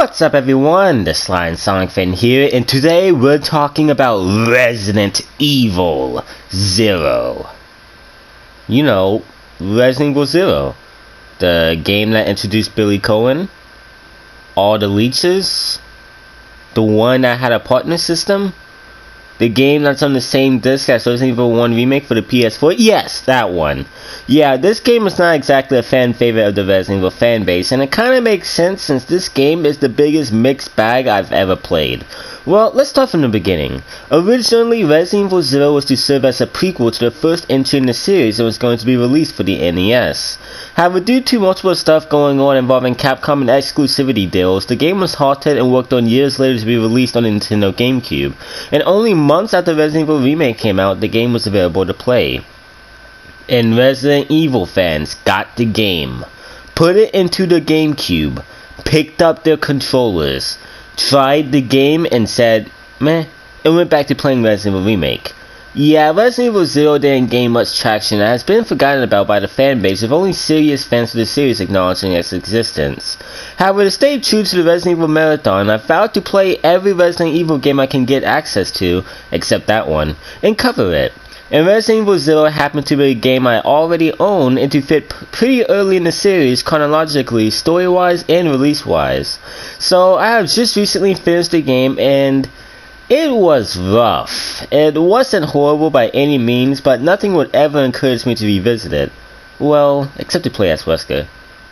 What's up everyone, the Sly and Sonic fan here, and today we're talking about Resident Evil 0. You know, Resident Evil 0. The game that introduced Billy Cohen, all the leeches, the one that had a partner system, the game that's on the same disc as Resident Evil 1 Remake for the PS4? Yes, that one. Yeah, this game is not exactly a fan favorite of the Resident Evil fan base, and it kinda makes sense since this game is the biggest mixed bag I've ever played. Well, let's start from the beginning. Originally, Resident Evil 0 was to serve as a prequel to the first entry in the series and was going to be released for the NES. However, due to multiple stuff going on involving Capcom and exclusivity deals, the game was halted and worked on years later to be released on the Nintendo GameCube, and only months after Resident Evil Remake came out, the game was available to play. And Resident Evil fans got the game, put it into the GameCube, picked up their controllers, tried the game and said, meh, and went back to playing Resident Evil Remake. Yeah, Resident Evil 0 didn't gain much traction and has been forgotten about by the fanbase, with only serious fans of the series acknowledging its existence. However, to stay true to the Resident Evil marathon, I vowed to play every Resident Evil game I can get access to, except that one, and cover it. And Resident Evil 0 happened to be a game I already owned and to fit pretty early in the series chronologically, story-wise and release-wise. So I have just recently finished the game and it was rough. It wasn't horrible by any means, but nothing would ever encourage me to revisit it. Well, except to play as Wesker.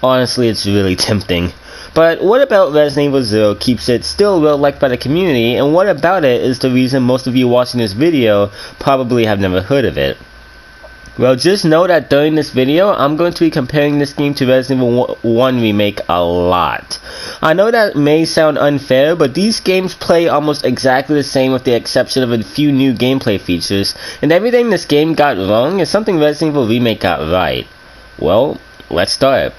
Honestly, it's really tempting. But what about Resident Evil 0 keeps it still well liked by the community, and what about it is the reason most of you watching this video probably have never heard of it? Well, just know that during this video, I'm going to be comparing this game to Resident Evil 1 Remake a lot. I know that may sound unfair, but these games play almost exactly the same with the exception of a few new gameplay features, and everything this game got wrong is something Resident Evil Remake got right. Well, let's start.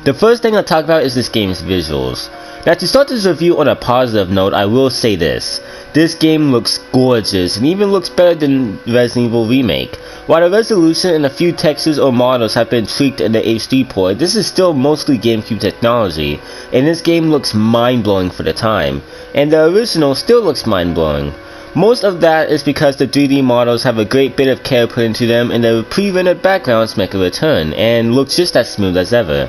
The first thing I'll talk about is this game's visuals. Now, to start this review on a positive note, I will say this. This game looks gorgeous and even looks better than Resident Evil Remake. While the resolution and a few textures or models have been tweaked in the HD port, this is still mostly GameCube technology, and this game looks mind-blowing for the time, and the original still looks mind-blowing. Most of that is because the 3D models have a great bit of care put into them, and the pre-rendered backgrounds make a return, and look just as smooth as ever.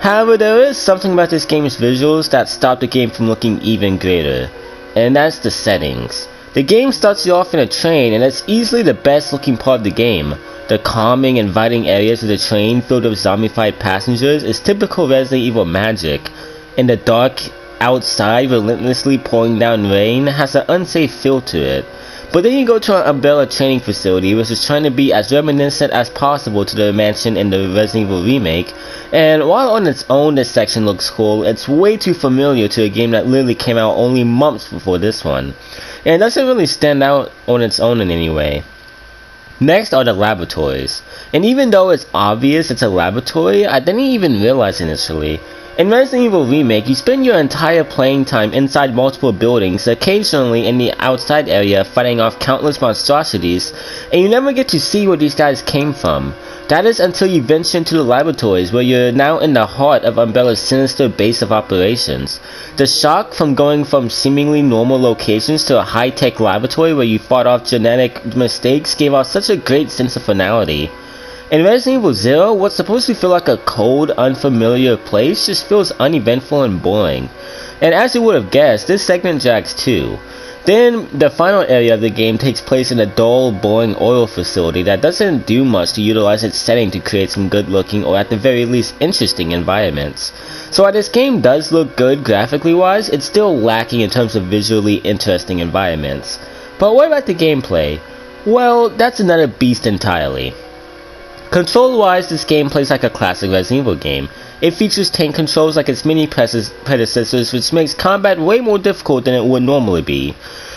However, there is something about this game's visuals that stop the game from looking even greater, and that's the settings. The game starts you off in a train, and it's easily the best looking part of the game. The calming, inviting areas of the train filled with zombified passengers is typical Resident Evil magic, and the dark outside relentlessly pouring down rain has an unsafe feel to it. But then you go to an Umbrella training facility, which is trying to be as reminiscent as possible to the mansion in the Resident Evil Remake, and while on its own this section looks cool, it's way too familiar to a game that literally came out only months before this one, and it doesn't really stand out on its own in any way. Next are the laboratories, and even though it's obvious it's a laboratory, I didn't even realize initially. In Resident Evil Remake, you spend your entire playing time inside multiple buildings, occasionally in the outside area fighting off countless monstrosities, and you never get to see where these guys came from. That is until you venture into the laboratories, where you're now in the heart of Umbrella's sinister base of operations. The shock from going from seemingly normal locations to a high-tech laboratory where you fought off genetic mistakes gave off such a great sense of finality. In Resident Evil 0, what's supposed to feel like a cold, unfamiliar place just feels uneventful and boring. And as you would have guessed, this segment drags too. Then, the final area of the game takes place in a dull, boring oil facility that doesn't do much to utilize its setting to create some good looking or at the very least interesting environments. So while this game does look good graphically wise, it's still lacking in terms of visually interesting environments. But what about the gameplay? Well, that's another beast entirely. Control-wise, this game plays like a classic Resident Evil game. It features tank controls like its many predecessors, which makes combat way more difficult than it would normally be.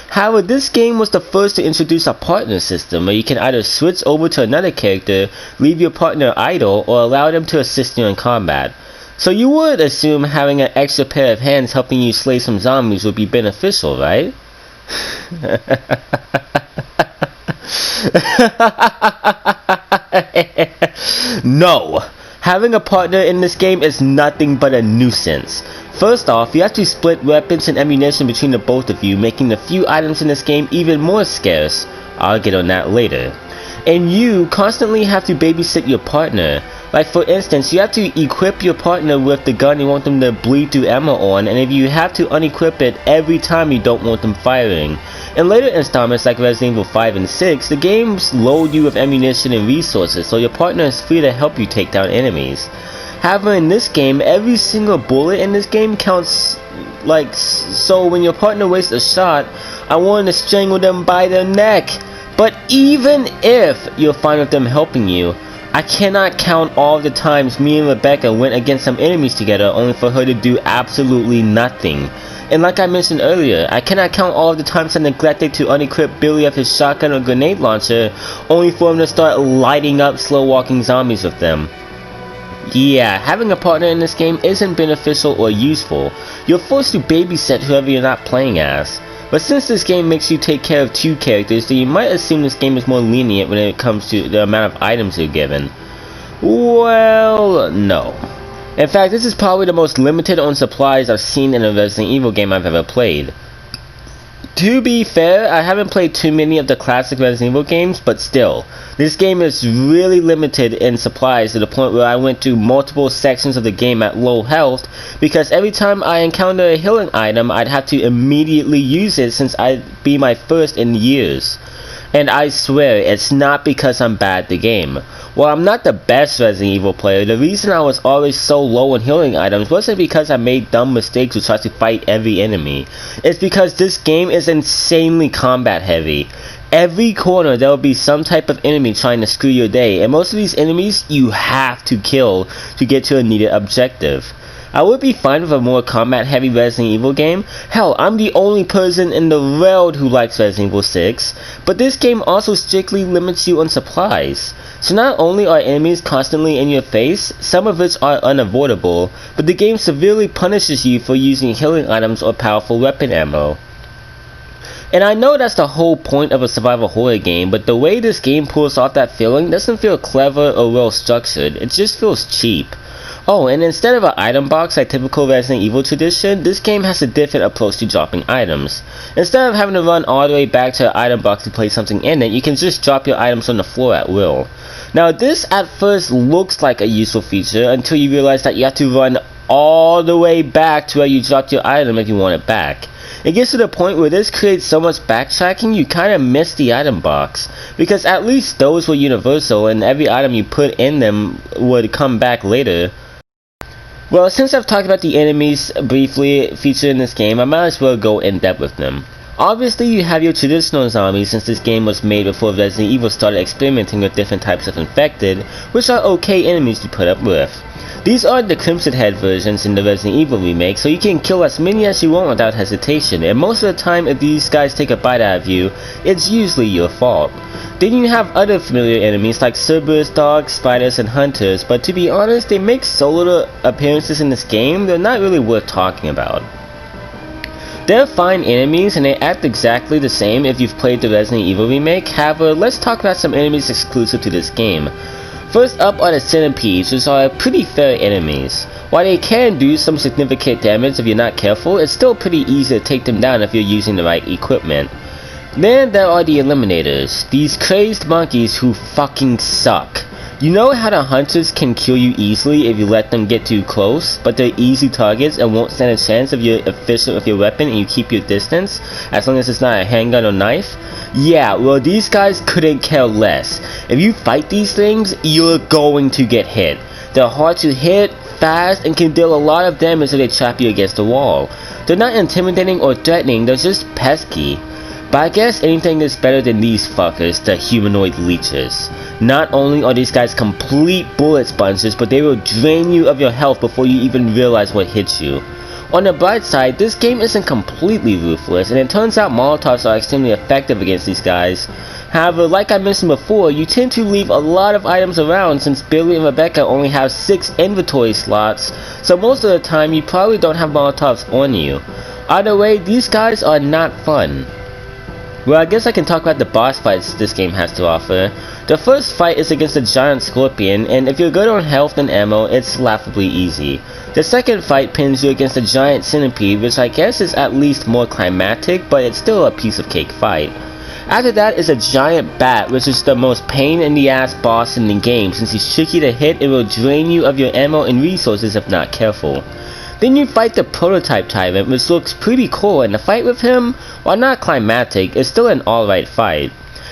However, this game was the first to introduce a partner system, where you can either switch over to another character, leave your partner idle, or allow them to assist you in combat. So you would assume having an extra pair of hands helping you slay some zombies would be beneficial, right? No! Having a partner in this game is nothing but a nuisance. First off, you have to split weapons and ammunition between the both of you, making the few items in this game even more scarce. I'll get on that later. And you constantly have to babysit your partner. Like for instance, you have to equip your partner with the gun you want them to bleed through ammo on, and if you have to unequip it every time you don't want them firing. In later installments like Resident Evil 5 and 6, the games load you with ammunition and resources, so your partner is free to help you take down enemies. However, in this game, every single bullet in this game counts, so when your partner wastes a shot, I want to strangle them by their neck. But even if you're fine with them helping you, I cannot count all the times me and Rebecca went against some enemies together only for her to do absolutely nothing. And like I mentioned earlier, I cannot count all of the times I neglected to unequip Billy of his shotgun or grenade launcher only for him to start lighting up slow walking zombies with them. Yeah, having a partner in this game isn't beneficial or useful. You're forced to babysit whoever you're not playing as. But since this game makes you take care of two characters, then you might assume this game is more lenient when it comes to the amount of items you're given. Well, no. In fact, this is probably the most limited on supplies I've seen in a Resident Evil game I've ever played. To be fair, I haven't played too many of the classic Resident Evil games, but still, this game is really limited in supplies to the point where I went to multiple sections of the game at low health, because every time I encounter a healing item, I'd have to immediately use it since I'd be my first in years. And I swear, it's not because I'm bad at the game. While I'm not the best Resident Evil player, the reason I was always so low on healing items wasn't because I made dumb mistakes or tried to fight every enemy. It's because this game is insanely combat heavy. Every corner there will be some type of enemy trying to screw your day, and most of these enemies you have to kill to get to a needed objective. I would be fine with a more combat heavy Resident Evil game. Hell, I'm the only person in the world who likes Resident Evil 6, but this game also strictly limits you on supplies. So not only are enemies constantly in your face, some of which are unavoidable, but the game severely punishes you for using healing items or powerful weapon ammo. And I know that's the whole point of a survival horror game, but the way this game pulls off that feeling doesn't feel clever or well structured, it just feels cheap. Oh, and instead of an item box like typical Resident Evil tradition, this game has a different approach to dropping items. Instead of having to run all the way back to an item box to place something in it, you can just drop your items on the floor at will. Now this at first looks like a useful feature until you realize that you have to run all the way back to where you dropped your item if you want it back. It gets to the point where this creates so much backtracking you kinda miss the item box, because at least those were universal and every item you put in them would come back later. Well, since I've talked about the enemies briefly featured in this game, I might as well go in depth with them. Obviously, you have your traditional zombies since this game was made before Resident Evil started experimenting with different types of infected, which are okay enemies to put up with. These are the Crimson Head versions in the Resident Evil remake, so you can kill as many as you want without hesitation, and most of the time if these guys take a bite out of you, it's usually your fault. Then you have other familiar enemies like Cerberus dogs, spiders, and hunters, but to be honest, they make so little appearances in this game, they're not really worth talking about. They're fine enemies and they act exactly the same if you've played the Resident Evil remake. However, let's talk about some enemies exclusive to this game. First up are the centipedes, which are pretty fair enemies. While they can do some significant damage if you're not careful, it's still pretty easy to take them down if you're using the right equipment. Then there are the eliminators, these crazed monkeys who fucking suck. You know how the hunters can kill you easily if you let them get too close, but they're easy targets and won't stand a chance if you're efficient with your weapon and you keep your distance, as long as it's not a handgun or knife? Yeah, well these guys couldn't care less. If you fight these things, you're going to get hit. They're hard to hit, fast, and can deal a lot of damage if they trap you against the wall. They're not intimidating or threatening, they're just pesky. But I guess anything is better than these fuckers, the humanoid leeches. Not only are these guys complete bullet sponges, but they will drain you of your health before you even realize what hits you. On the bright side, this game isn't completely ruthless, and it turns out Molotovs are extremely effective against these guys. However, like I mentioned before, you tend to leave a lot of items around since Billy and Rebecca only have 6 inventory slots, so most of the time you probably don't have Molotovs on you. Either way, these guys are not fun. Well, I guess I can talk about the boss fights this game has to offer. The first fight is against a giant scorpion, and if you're good on health and ammo, it's laughably easy. The second fight pins you against a giant centipede, which I guess is at least more climactic, but it's still a piece of cake fight. After that is a giant bat, which is the most pain in the ass boss in the game. Since he's tricky to hit, it will drain you of your ammo and resources if not careful. Then you fight the prototype tyrant, which looks pretty cool, and the fight with him, while not climactic, is still an alright fight.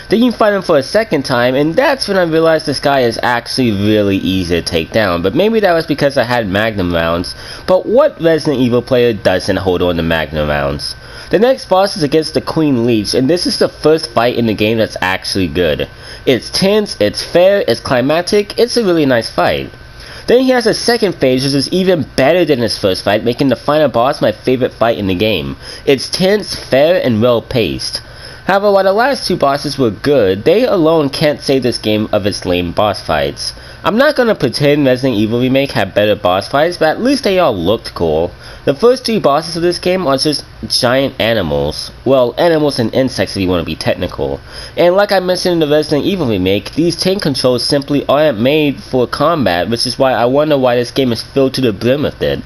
Then you fight him for a second time, and that's when I realized this guy is actually really easy to take down, but maybe that was because I had Magnum rounds, but what Resident Evil player doesn't hold on to Magnum rounds? The next boss is against the Queen Leech, and this is the first fight in the game that's actually good. It's tense, it's fair, it's climactic, it's a really nice fight. Then he has a second phase which is even better than his first fight, making the final boss my favorite fight in the game. It's tense, fair, and well paced. However, while the last two bosses were good, they alone can't save this game of its lame boss fights. I'm not gonna pretend Resident Evil Remake had better boss fights, but at least they all looked cool. The first three bosses of this game are just giant animals. Well, animals and insects if you want to be technical. And like I mentioned in the Resident Evil Remake, these tank controls simply aren't made for combat, which is why I wonder why this game is filled to the brim with it.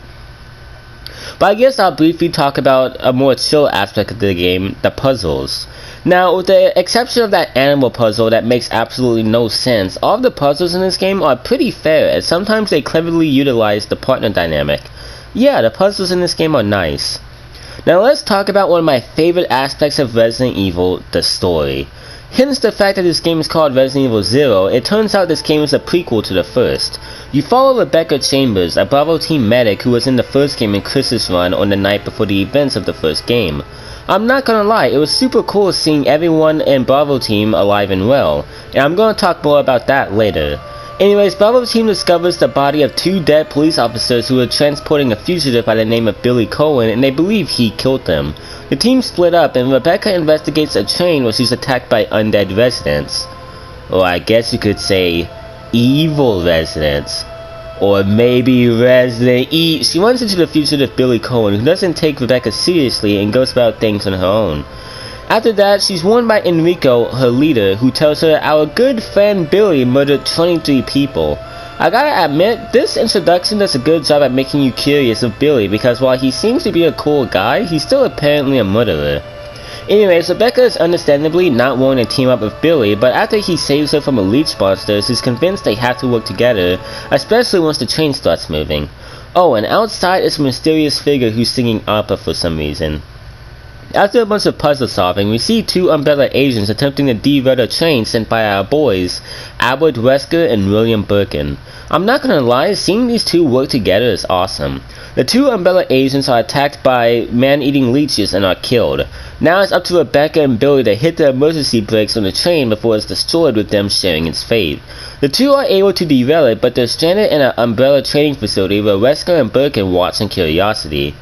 But I guess I'll briefly talk about a more chill aspect of the game, the puzzles. Now, with the exception of that animal puzzle that makes absolutely no sense, all of the puzzles in this game are pretty fair, and sometimes they cleverly utilize the partner dynamic. Yeah, the puzzles in this game are nice. Now let's talk about one of my favorite aspects of Resident Evil, the story. Hence the fact that this game is called Resident Evil 0, it turns out this game is a prequel to the first. You follow Rebecca Chambers, a Bravo team medic who was in the first game in Chris's run on the night before the events of the first game. I'm not gonna lie, it was super cool seeing everyone in Bravo team alive and well, and I'm gonna talk more about that later. Anyways, Bravo team discovers the body of two dead police officers who were transporting a fugitive by the name of Billy Cohen, and they believe he killed them. The team split up, and Rebecca investigates a train where she's attacked by undead residents. Or I guess you could say, evil residents. Or maybe Resident Evil. She runs into the fugitive Billy Cohen, who doesn't take Rebecca seriously and goes about things on her own. After that, she's warned by Enrico, her leader, who tells her our good friend Billy murdered 23 people. I gotta admit, this introduction does a good job at making you curious of Billy, because while he seems to be a cool guy, he's still apparently a murderer. Anyways, Rebecca is understandably not wanting to team up with Billy, but after he saves her from a leech monster, she's convinced they have to work together, especially once the train starts moving. Oh, and outside is a mysterious figure who's singing opera for some reason. After a bunch of puzzle solving, we see two Umbrella agents attempting to derail a train sent by our boys, Albert Wesker and William Birkin. I'm not gonna lie, seeing these two work together is awesome. The two Umbrella agents are attacked by man-eating leeches and are killed. Now it's up to Rebecca and Billy to hit the emergency brakes on the train before it's destroyed, with them sharing its fate. The two are able to derail it, but they're stranded in an Umbrella training facility where Wesker and Birkin watch in curiosity.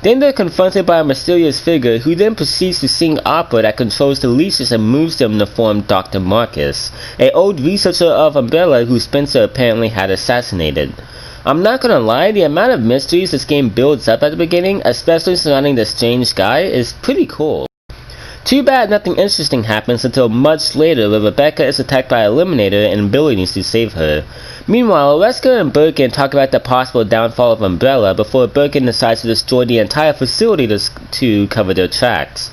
Then they're confronted by a mysterious figure who then proceeds to sing opera that controls the leeches and moves them to form Dr. Marcus, an old researcher of Umbrella who Spencer apparently had assassinated. I'm not gonna lie, the amount of mysteries this game builds up at the beginning, especially surrounding this strange guy, is pretty cool. Too bad nothing interesting happens until much later, where Rebecca is attacked by Eliminator and Billy needs to save her. Meanwhile, Wesker and Birkin talk about the possible downfall of Umbrella before Birkin decides to destroy the entire facility to cover their tracks.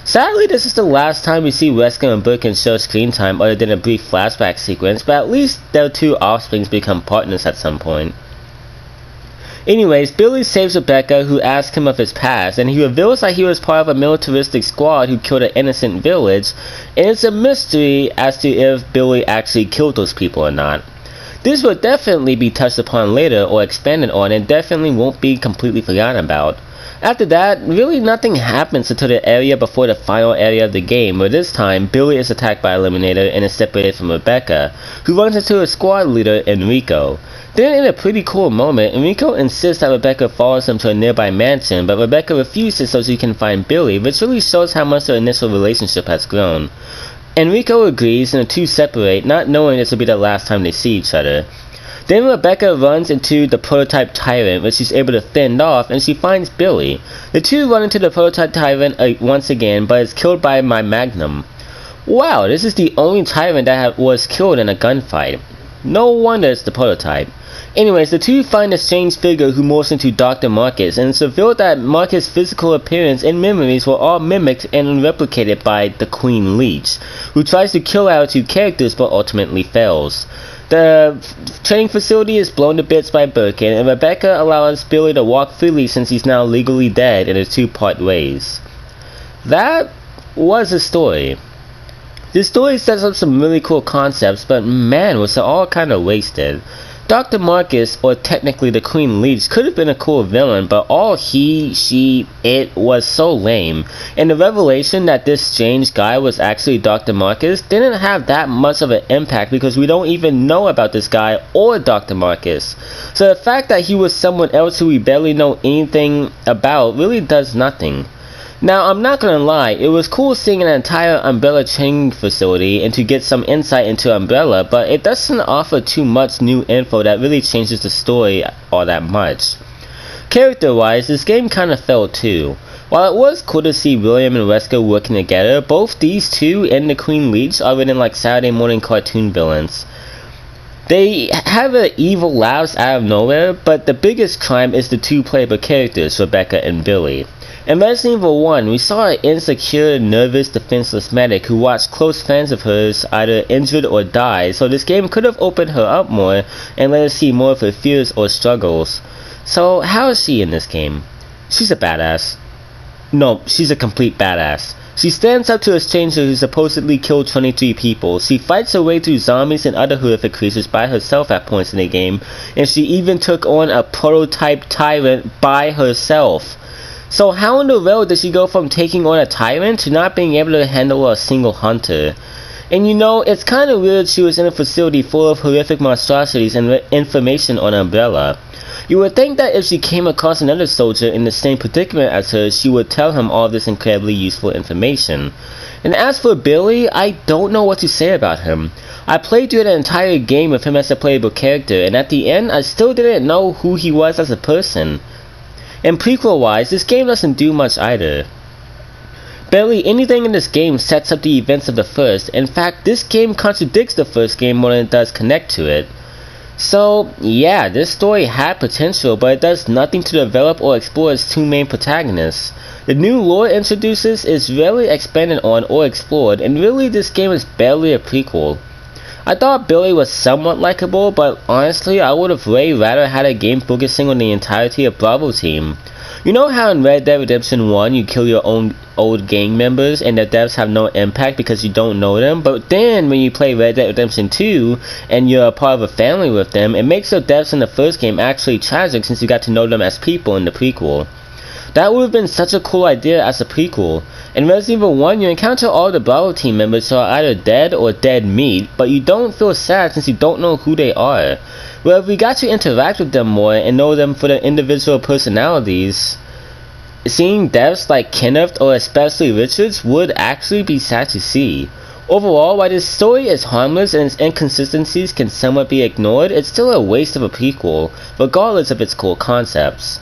Sadly, this is the last time we see Wesker and Birkin show screen time other than a brief flashback sequence, but at least their two offsprings become partners at some point. Anyways, Billy saves Rebecca, who asks him of his past, and he reveals that he was part of a militaristic squad who killed an innocent village, and it's a mystery as to if Billy actually killed those people or not. This will definitely be touched upon later or expanded on, and definitely won't be completely forgotten about. After that, really nothing happens until the area before the final area of the game, where this time Billy is attacked by Eliminator and is separated from Rebecca, who runs into her squad leader Enrico. Then in a pretty cool moment, Enrico insists that Rebecca follows him to a nearby mansion, but Rebecca refuses so she can find Billy, which really shows how much their initial relationship has grown. Enrico agrees and the two separate, not knowing this will be the last time they see each other. Then Rebecca runs into the prototype tyrant, which she's able to fend off, and she finds Billy. The two run into the prototype tyrant once again, but is killed by my Magnum. Wow, this is the only tyrant that was killed in a gunfight. No wonder it's the prototype. Anyways, the two find a strange figure who morphs into Dr. Marcus, and it's revealed that Marcus' physical appearance and memories were all mimicked and replicated by the Queen Leech, who tries to kill our two characters but ultimately fails. The training facility is blown to bits by Birkin, and Rebecca allows Billy to walk freely since he's now legally dead in a two-part ways. That was a story. This story sets up some really cool concepts, but man, was it all kind of wasted. Dr. Marcus, or technically the Queen Leech, could have been a cool villain, but all it was so lame. And the revelation that this strange guy was actually Dr. Marcus didn't have that much of an impact because we don't even know about this guy or Dr. Marcus. So the fact that he was someone else who we barely know anything about really does nothing. Now, I'm not gonna lie, it was cool seeing an entire Umbrella training facility and to get some insight into Umbrella, but it doesn't offer too much new info that really changes the story all that much. Character-wise, this game kinda fell too. While it was cool to see William and Wesker working together, both these two and the Queen Leech are written like Saturday morning cartoon villains. They have an evil laughs out of nowhere, but the biggest crime is the two playable characters, Rebecca and Billy. In Resident Evil 1, we saw an insecure, nervous, defenseless medic who watched close friends of hers either injured or die, so this game could have opened her up more and let us see more of her fears or struggles. So how is she in this game? She's a badass. No, she's a complete badass. She stands up to a stranger who supposedly killed 23 people. She fights her way through zombies and other horrific creatures by herself at points in the game, and she even took on a prototype tyrant by herself. So how in the world does she go from taking on a tyrant to not being able to handle a single hunter? And you know, it's kind of weird she was in a facility full of horrific monstrosities and information on Umbrella. You would think that if she came across another soldier in the same predicament as her, she would tell him all this incredibly useful information. And as for Billy, I don't know what to say about him. I played through the entire game with him as a playable character, and at the end, I still didn't know who he was as a person. And prequel-wise, this game doesn't do much either. Barely anything in this game sets up the events of the first. In fact, this game contradicts the first game more than it does connect to it. So, yeah, this story had potential, but it does nothing to develop or explore its two main protagonists. The new lore it introduces is rarely expanded on or explored, and really this game is barely a prequel. I thought Billy was somewhat likable, but honestly, I would have way rather had a game focusing on the entirety of Bravo Team. You know how in Red Dead Redemption 1 you kill your own old gang members and their deaths have no impact because you don't know them, but then when you play Red Dead Redemption 2 and you're a part of a family with them, it makes their deaths in the first game actually tragic since you got to know them as people in the prequel. That would have been such a cool idea as a prequel. In Resident Evil 1, you encounter all the Bravo Team members who are either dead or dead meat, but you don't feel sad since you don't know who they are. Well, if we got to interact with them more and know them for their individual personalities, seeing deaths like Kenneth or especially Richards would actually be sad to see. Overall, while this story is harmless and its inconsistencies can somewhat be ignored, it's still a waste of a prequel, regardless of its cool concepts.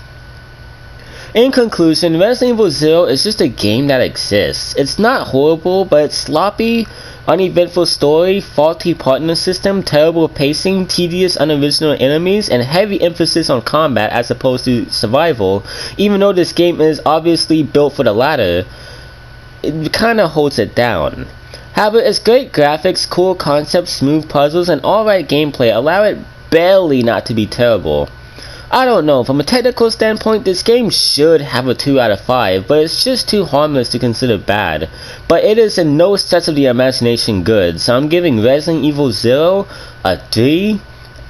In conclusion, Resident Evil 0 is just a game that exists. It's not horrible, but it's sloppy, uneventful story, faulty partner system, terrible pacing, tedious unoriginal enemies, and heavy emphasis on combat as opposed to survival. Even though this game is obviously built for the latter, it kinda holds it down. However, its great graphics, cool concepts, smooth puzzles, and alright gameplay allow it barely not to be terrible. I don't know, from a technical standpoint, this game should have a 2 out of 5, but it's just too harmless to consider bad. But it is in no stretch of the imagination good, so I'm giving Resident Evil 0 a 3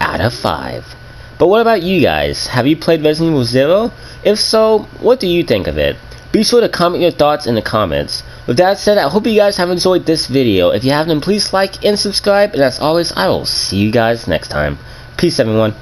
out of 5. But what about you guys? Have you played Resident Evil 0? If so, what do you think of it? Be sure to comment your thoughts in the comments. With that said, I hope you guys have enjoyed this video. If you haven't, please like and subscribe, and as always, I will see you guys next time. Peace, everyone.